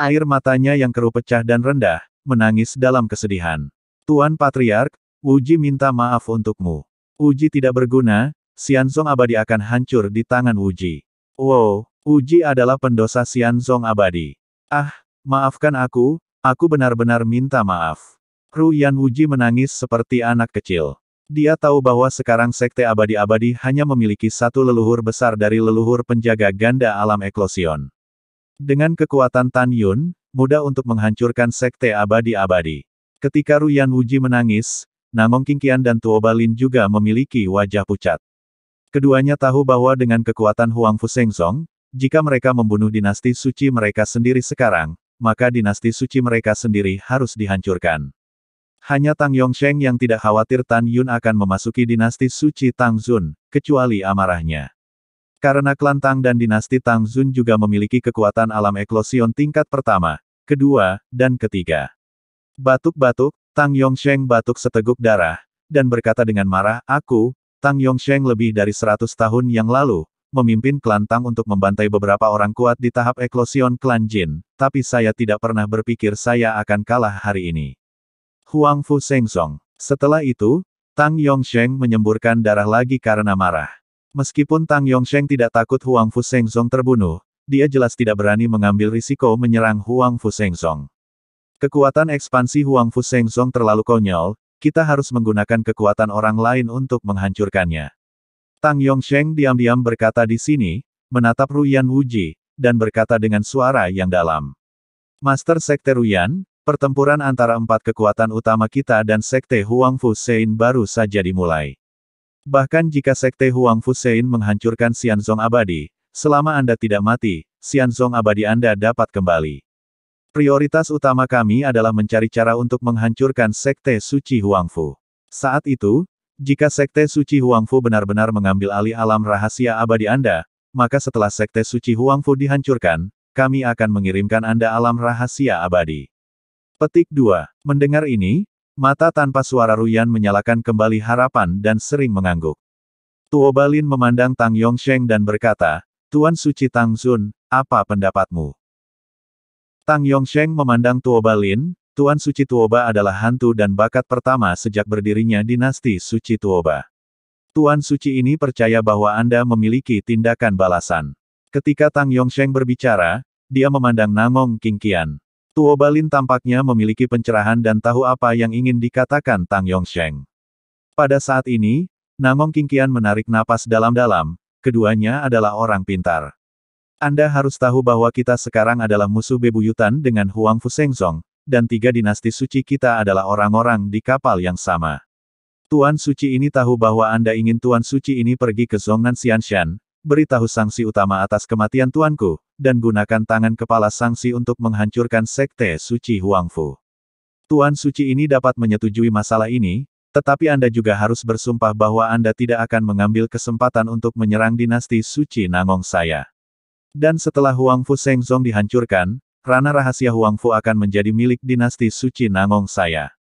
Air matanya yang keruh pecah dan rendah, menangis dalam kesedihan. Tuan Patriark, Wuji minta maaf untukmu. Wuji tidak berguna, Xianzong Abadi akan hancur di tangan Wuji. Wow, Wuji adalah pendosa Xianzong Abadi. Ah, maafkan aku benar-benar minta maaf. Ruyan Wuji menangis seperti anak kecil. Dia tahu bahwa sekarang Sekte Abadi-Abadi hanya memiliki satu leluhur besar dari leluhur penjaga ganda alam eklosion. Dengan kekuatan Tan Yun, mudah untuk menghancurkan Sekte Abadi-Abadi. Ketika Ruyan Wuji menangis, Nangong Qingqian dan Tuo Balin juga memiliki wajah pucat. Keduanya tahu bahwa dengan kekuatan Huang Fu Shengzong, jika mereka membunuh dinasti suci mereka sendiri sekarang, maka dinasti suci mereka sendiri harus dihancurkan. Hanya Tang Yongsheng yang tidak khawatir Tan Yun akan memasuki dinasti suci Tang Zun, kecuali amarahnya. Karena klan Tang dan dinasti Tang Zun juga memiliki kekuatan alam eklosion tingkat pertama, kedua, dan ketiga. Batuk-batuk, Tang Yongsheng batuk seteguk darah, dan berkata dengan marah, aku, Tang Yongsheng lebih dari 100 tahun yang lalu, memimpin klan Tang untuk membantai beberapa orang kuat di tahap eklosion klan Jin, tapi saya tidak pernah berpikir saya akan kalah hari ini. Huang Fu Shengzong. Setelah itu, Tang Yongsheng menyemburkan darah lagi karena marah. Meskipun Tang Yongsheng tidak takut Huang Fu Shengzong terbunuh, dia jelas tidak berani mengambil risiko menyerang Huang Fu Shengzong. Kekuatan ekspansi Huang Fu Shengzong terlalu konyol, kita harus menggunakan kekuatan orang lain untuk menghancurkannya. Tang Yongsheng diam-diam berkata di sini, menatap Ruyan Wuji, dan berkata dengan suara yang dalam. Master Sekte Ruyan, pertempuran antara 4 kekuatan utama kita dan Sekte Huang Fu Sein baru saja dimulai. Bahkan jika Sekte Huang Fu Sein menghancurkan Xianzong Abadi, selama Anda tidak mati, Xianzong Abadi Anda dapat kembali. Prioritas utama kami adalah mencari cara untuk menghancurkan Sekte Suci Huang Fu. Saat itu, jika Sekte Suci Huang Fu benar-benar mengambil alih alam rahasia abadi Anda, maka setelah Sekte Suci Huang Fu dihancurkan, kami akan mengirimkan Anda alam rahasia abadi. Petik 2. Mendengar ini, mata tanpa suara Ruyan menyalakan kembali harapan dan sering mengangguk. Tuo Balin memandang Tang Yongsheng dan berkata, Tuan Suci Tang Zun, apa pendapatmu? Tang Yongsheng memandang Tuo Balin, Tuan Suci Tuoba adalah hantu dan bakat pertama sejak berdirinya dinasti Suci Tuoba. Tuan Suci ini percaya bahwa Anda memiliki tindakan balasan. Ketika Tang Yongsheng berbicara, dia memandang Nangong Qingqian. Tuo Balin tampaknya memiliki pencerahan dan tahu apa yang ingin dikatakan Tang Yongsheng. Pada saat ini, Nangong Qingqian menarik napas dalam-dalam, keduanya adalah orang pintar. Anda harus tahu bahwa kita sekarang adalah musuh bebuyutan dengan Huang Fu Shengzong, dan 3 dinasti suci kita adalah orang-orang di kapal yang sama. Tuan Suci ini tahu bahwa Anda ingin Tuan Suci ini pergi ke Zhongnan Xianshan, beritahu sanksi utama atas kematian tuanku, dan gunakan tangan kepala sanksi untuk menghancurkan Sekte Suci Huang Fu. Tuan Suci ini dapat menyetujui masalah ini, tetapi Anda juga harus bersumpah bahwa Anda tidak akan mengambil kesempatan untuk menyerang dinasti Suci Nangong saya. Dan setelah Huang Fu Shengzong dihancurkan, ranah rahasia Huang Fu akan menjadi milik dinasti Suci Nangong saya.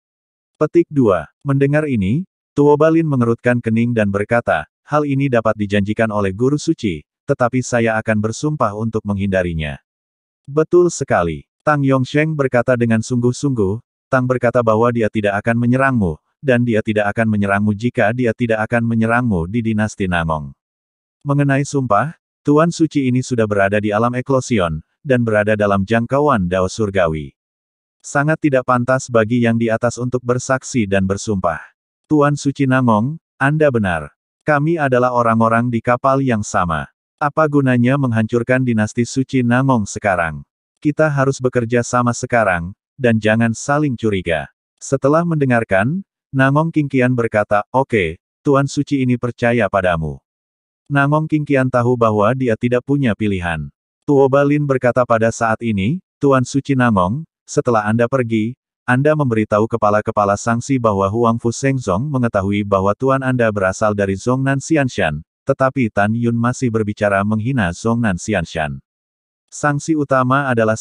Petik 2. Mendengar ini, Tuo Balin mengerutkan kening dan berkata, hal ini dapat dijanjikan oleh guru suci, tetapi saya akan bersumpah untuk menghindarinya. Betul sekali. Tang Yongsheng berkata dengan sungguh-sungguh, Tang berkata bahwa dia tidak akan menyerangmu, dan dia tidak akan menyerangmu jika dia tidak akan menyerangmu di dinasti Nangong. Mengenai sumpah, Tuan Suci ini sudah berada di alam eklosion, dan berada dalam jangkauan Dao Surgawi. Sangat tidak pantas bagi yang di atas untuk bersaksi dan bersumpah. Tuan Suci Nangong, Anda benar. Kami adalah orang-orang di kapal yang sama. Apa gunanya menghancurkan dinasti Suci Nangong sekarang? Kita harus bekerja sama sekarang, dan jangan saling curiga. Setelah mendengarkan, Nangong Qingqian berkata, oke, Tuan Suci ini percaya padamu. Nangong Qingqian tahu bahwa dia tidak punya pilihan. Tuo Balin berkata pada saat ini, Tuan Suci Nangong, setelah Anda pergi, Anda memberitahu kepala-kepala sangsi bahwa Huang Fu Shengzong mengetahui bahwa Tuan Anda berasal dari Zhongnan Xianshan, tetapi Tan Yun masih berbicara menghina Zhongnan Xianshan. Sanksi utama adalah